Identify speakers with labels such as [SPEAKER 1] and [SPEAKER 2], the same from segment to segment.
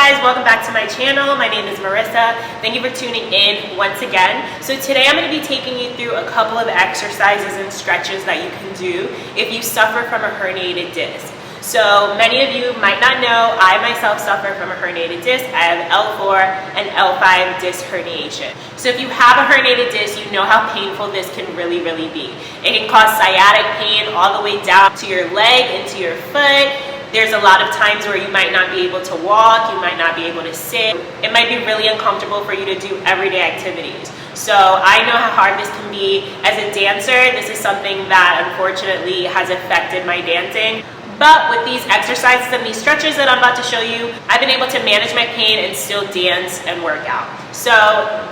[SPEAKER 1] guys, welcome back to my channel. My name is Marissa. Thank you for tuning in once again. So today I'm going to be taking you through a couple of exercises and stretches that you can do if you suffer from a herniated disc. So many of you might not know, I myself suffer from a herniated disc. I have L4 and L5 disc herniation. So if you have a herniated disc, you know how painful this can really be. It can cause sciatic pain all the way down to your leg, into your foot. There's a lot of times where you might not be able to walk, you might not be able to sit. It might be really uncomfortable for you to do everyday activities. So I know how hard this can be. As a dancer, this is something that unfortunately has affected my dancing. But with these exercises and these stretches that I'm about to show you, I've been able to manage my pain and still dance and work out. So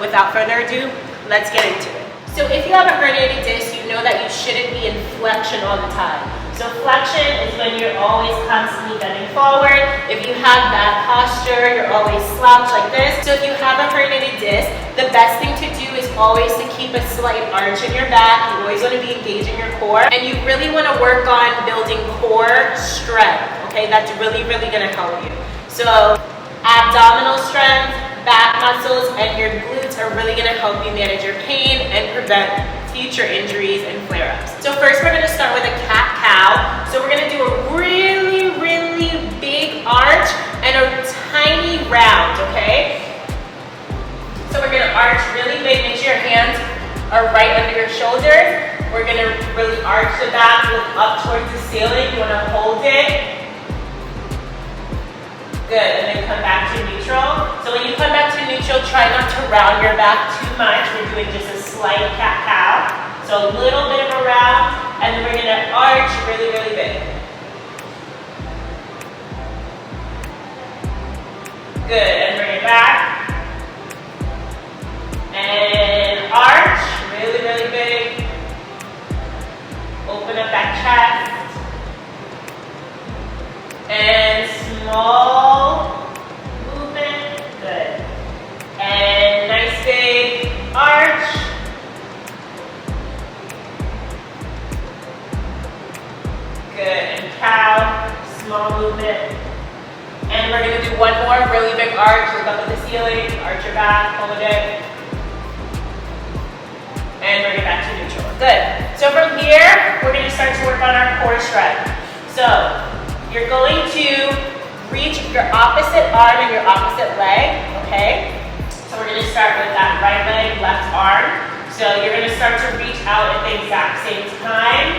[SPEAKER 1] without further ado, let's get into it. So if you have a herniated disc, you know that you shouldn't be in flexion all the time. So flexion is when you're always constantly bending forward. If you have bad posture, you're always slouched like this. So if you have a herniated disc, the best thing to do is always to keep a slight arch in your back. You always want to be engaging your core. And you really want to work on building core strength, okay? That's really going to help you. So abdominal strength, back muscles, and your glutes are really going to help you manage your pain and prevent future injuries and flare-ups. So first we're going to start with a cat-cow. So we're going to do a really big arch and a tiny round, okay? So we're going to arch really big. Make sure your hands are right under your shoulders. We're going to really arch the back, look up towards the ceiling. You want to hold it. Good, and then come back to neutral. So when you come back to neutral, try not to round your back too much. We're doing just a slight cat-cow. So a little bit of a round, and then we're gonna arch really big. Good, and bring it back. And arch, really big. Open up that chest. And small movement, good. And nice big arch. Good, and cow, small movement. And we're gonna do one more really big arch, look up at the ceiling, arch your back, hold it. And bring it back to neutral, good. So from here, we're gonna start to work on our core strength. So, you're going to reach your opposite arm and your opposite leg, okay? So we're going to start with that right leg, left arm. So you're going to start to reach out at the exact same time.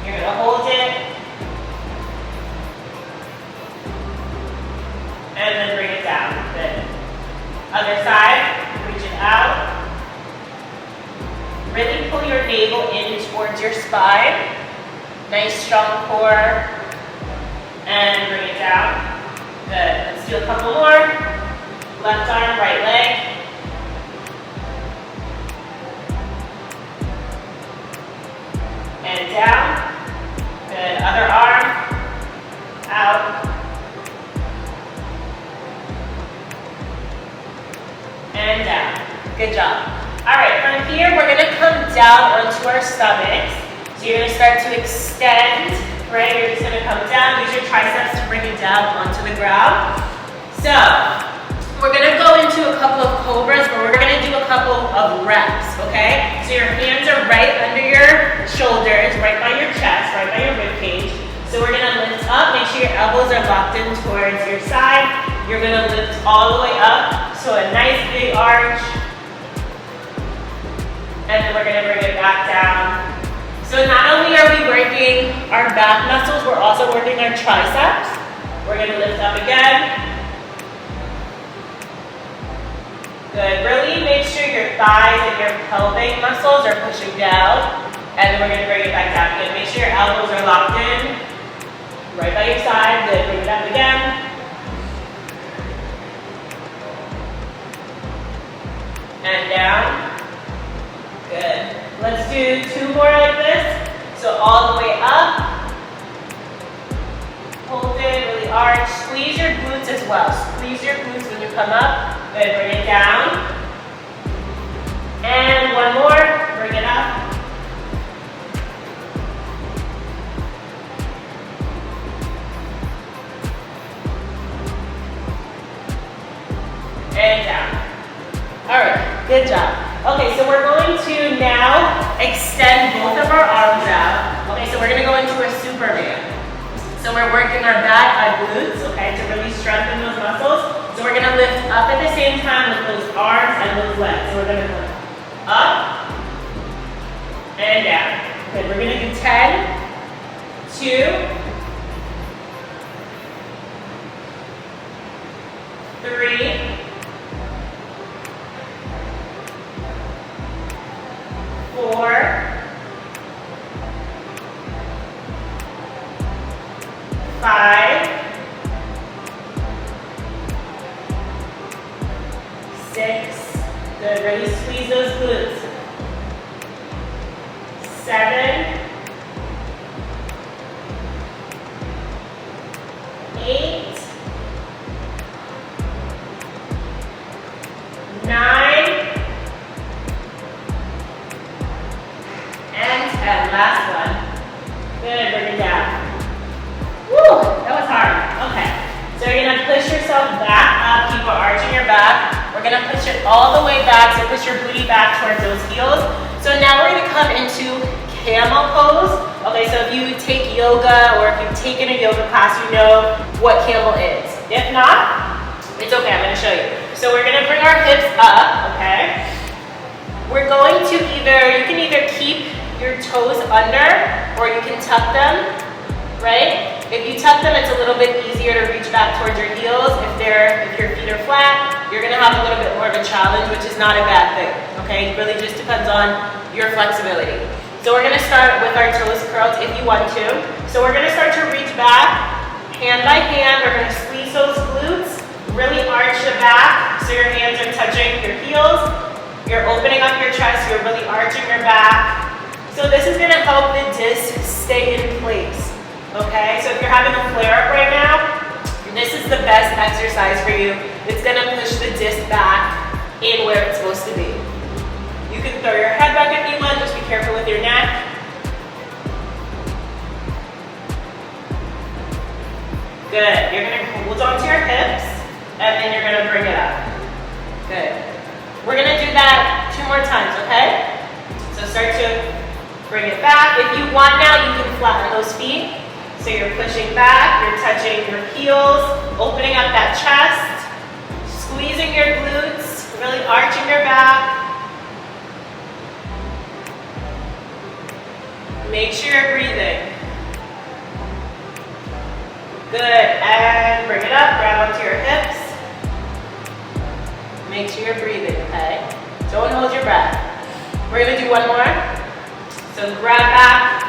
[SPEAKER 1] You're going to hold it. And then bring it down. Good. Other side, reach it out. Really pull your navel in towards your spine. Nice strong core. And bring it down. Good. Let's do a couple more. Left arm, right leg. And down. Good. Other arm. Out. And down. Good job. Alright, from here we're going to come down onto our stomachs. So you're going to start to extend. Right, you're just going to come down, use your triceps to bring it down onto the ground. So, we're going to go into a couple of Cobras, but we're going to do a couple of reps, okay? So your hands are right under your shoulders, right by your chest, right by your rib cage. So we're going to lift up, make sure your elbows are locked in towards your side. You're going to lift all the way up, so a nice big arch. And then we're going to bring it back down. So not only are we working our back muscles, we're also working our triceps. We're going to lift up again. Good. Really make sure your thighs and your pelvic muscles are pushing down. And then we're going to bring it back down again. Make sure your elbows are locked in. Right by your side. Good. Bring it up again. And down. Good. Let's do two more like this. So all the way up. Hold it, really arch. Squeeze your glutes as well. Squeeze your glutes when you come up. Good, bring it down. And one more, bring it up. Good job. Okay, so we're going to now extend both of our arms out. Okay, so we're gonna go into a Superman. So we're working our back, our glutes, okay, to really strengthen those muscles. So we're gonna lift up at the same time with those arms and those legs. So we're gonna go up and down. Good, we're gonna do 10, 2, 3, 4, 5, 6, good, really squeeze those glutes. 7, 8, 9, and 10. Last one. Good, bring it down. Woo, that was hard. Okay, so you're gonna push yourself back up, keep arching your back. We're gonna push it all the way back, so push your booty back towards those heels. So now we're gonna come into camel pose. Okay, so if you take yoga or if you've taken a yoga class, you know what camel is. If not, it's okay, I'm gonna show you. So we're gonna bring our hips up, okay? We're going to you can either keep your toes under or you can tuck them, right? If you tuck them, it's a little bit easier to reach back towards your heels. If your feet are flat, you're gonna have a little bit more of a challenge, which is not a bad thing, okay? It really just depends on your flexibility. So we're gonna start with our toes curled if you want to. So we're gonna start to reach back, hand by hand. We're gonna squeeze those glutes, really arch the back so your hands are touching your heels. You're opening up your chest, you're really arching your back. So this is gonna help the disc stay in place. Okay, so if you're having a flare-up right now, this is the best exercise for you. It's gonna push the disc back in where it's supposed to be. You can throw your head back if you want, just be careful with your neck. Good, you're gonna hold onto your hips, and then you're gonna bring it up. Good. We're gonna do that 2 more times, okay? So start to bring it back. If you want now, you can flatten those feet. So you're pushing back, you're touching your heels, opening up that chest, squeezing your glutes, really arching your back. Make sure you're breathing. Good, and bring it up, grab onto your hips. Make sure you're breathing, okay? Don't hold your breath. We're gonna do one more. So grab back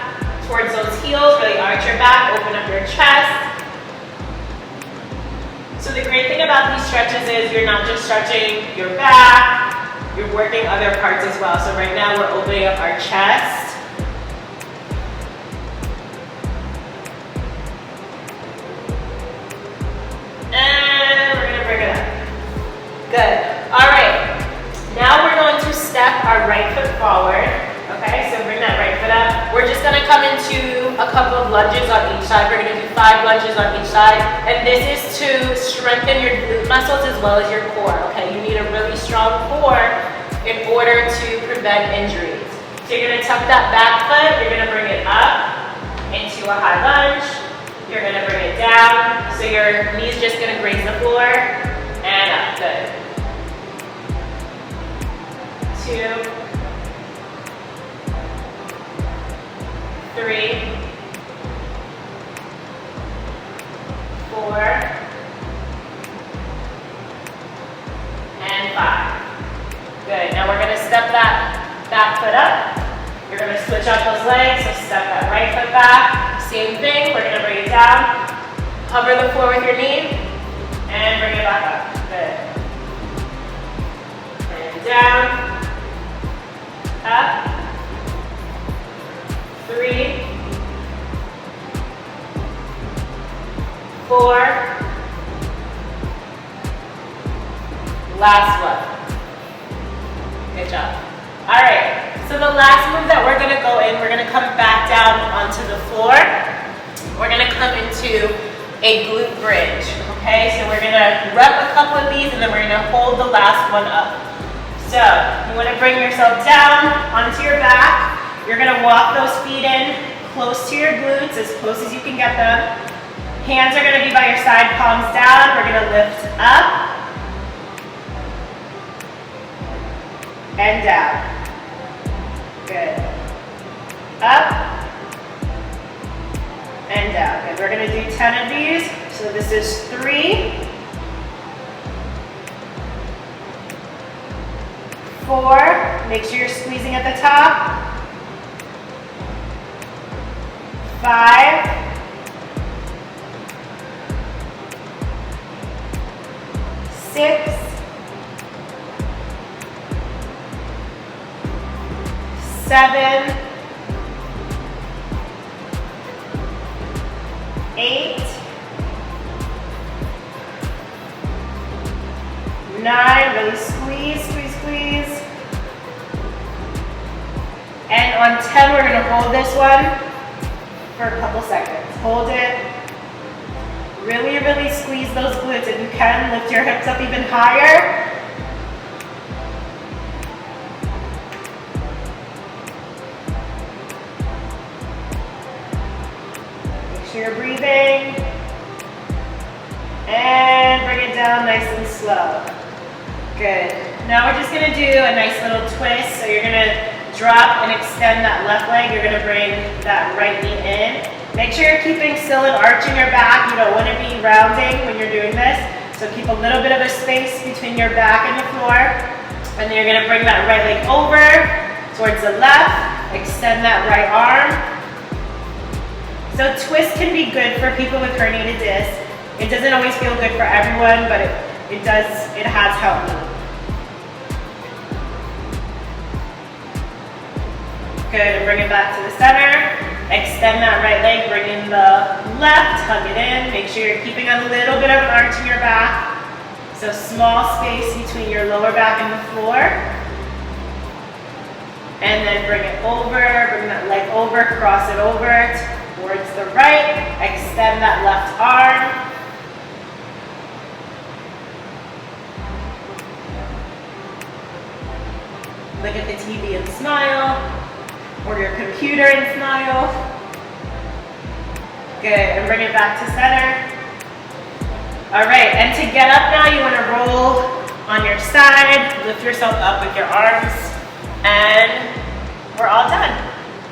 [SPEAKER 1] towards those heels, really arch your back, open up your chest. So the great thing about these stretches is you're not just stretching your back, you're working other parts as well. So right now we're opening up our chest. And we're gonna bring it up. Good. All right. Now we're going to step our right foot forward. Okay, so bring that right foot up. We're just gonna come into a couple of lunges on each side. We're gonna do 5 lunges on each side. And this is to strengthen your glute muscles as well as your core, okay? You need a really strong core in order to prevent injuries. So you're gonna tuck that back foot, you're gonna bring it up into a high lunge. You're gonna bring it down, so your knee's just gonna graze the floor, and up, good. 2, 3, 4, and 5. Good, now we're gonna step that back foot up. You're gonna switch out those legs, so step that right foot back. Same thing, we're gonna bring it down. Hover the floor with your knee, and bring it back up. Good. And down, up. 3, 4, last one. Good job. All right, so the last move that we're gonna go in, we're gonna come back down onto the floor. We're gonna come into a glute bridge, okay? So we're gonna rep a couple of these and then we're gonna hold the last one up. So you want to bring yourself down onto your back. You're going to walk those feet in close to your glutes, as close as you can get them. Hands are going to be by your side, palms down. We're going to lift up and down. Good. Up and down. Good. We're going to do 10 of these. So this is 3, 4, make sure you're squeezing at the top. 5, 6, 7, 8, 9, really squeeze, squeeze, squeeze. And on 10, we're gonna hold this one for a couple seconds. Hold it. Really, really squeeze those glutes. If you can, lift your hips up even higher. Make sure you're breathing. And bring it down nice and slow. Good. Now we're just gonna do a nice little twist. So you're gonna drop and extend that left leg. You're gonna bring that right knee in. Make sure you're keeping still and arching your back. You don't wanna be rounding when you're doing this. So keep a little bit of a space between your back and the floor. And then you're gonna bring that right leg over towards the left. Extend that right arm. So twist can be good for people with herniated discs. It doesn't always feel good for everyone, but it has helped me. Good, and bring it back to the center. Extend that right leg, bring in the left, hug it in. Make sure you're keeping a little bit of an arch in your back. So small space between your lower back and the floor. And then bring it over, bring that leg over, cross it over towards the right. Extend that left arm. Look at the TV and smile. Or your computer and smile. Good, and bring it back to center. All right, and to get up now, you wanna roll on your side, lift yourself up with your arms, and we're all done.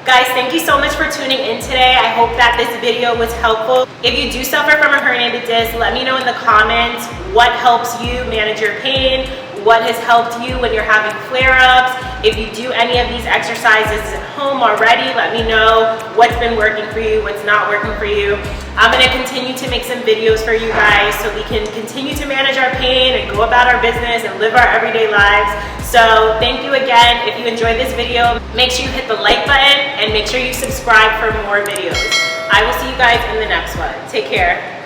[SPEAKER 1] Guys, thank you so much for tuning in today. I hope that this video was helpful. If you do suffer from a herniated disc, let me know in the comments what helps you manage your pain, what has helped you when you're having flare-ups. If you do any of these exercises at home already, let me know what's been working for you, what's not working for you. I'm gonna continue to make some videos for you guys so we can continue to manage our pain and go about our business and live our everyday lives. So thank you again. If you enjoyed this video, make sure you hit the like button and make sure you subscribe for more videos. I will see you guys in the next one. Take care.